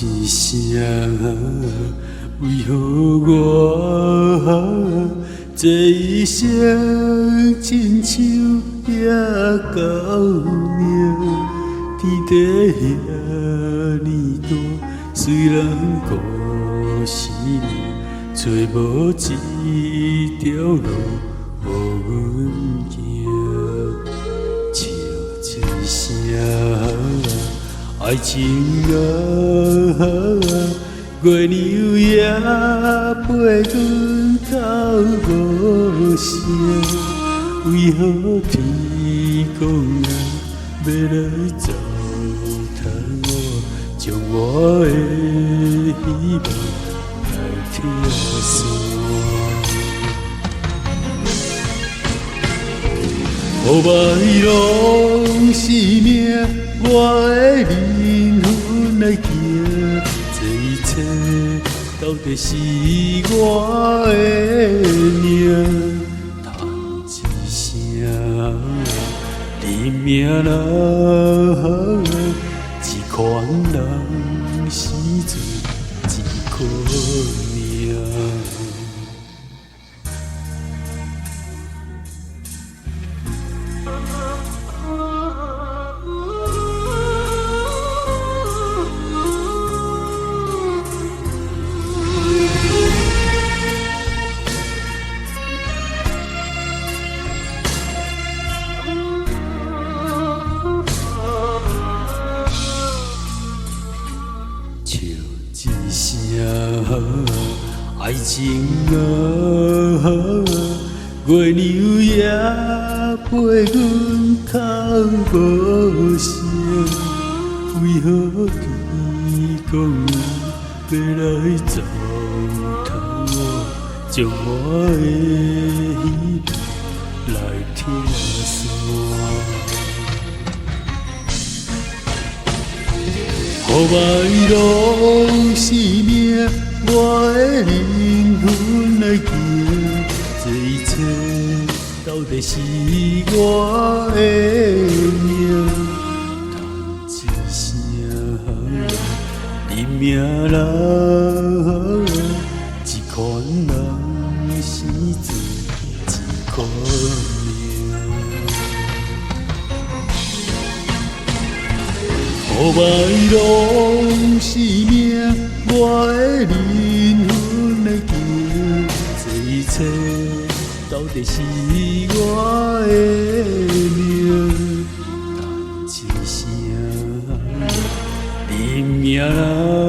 一声，为何我这一生亲像也到命？天地遐尼大，虽然故事命，找无一条路予阮行。笑一声，爱情啊，月亮也陪阮到无声。为何天公啊要来糟蹋我，将我的希望来拆散？乌白拢是命，我的灵魂来行，这一切到底是我的命。叹一声，人命人，一款人死做一款命。笑一声，爱情啊，月亮也陪阮到无声。为何天公啊要来糟蹋我，将我的希望来拆散？乌白拢是命，我的灵魂来行，这一切到底是我的命。叹一声，人命人，一款人死做一款命。乌白拢是命，我的灵魂来行，这一切到底是我的命。叹一声，人命人。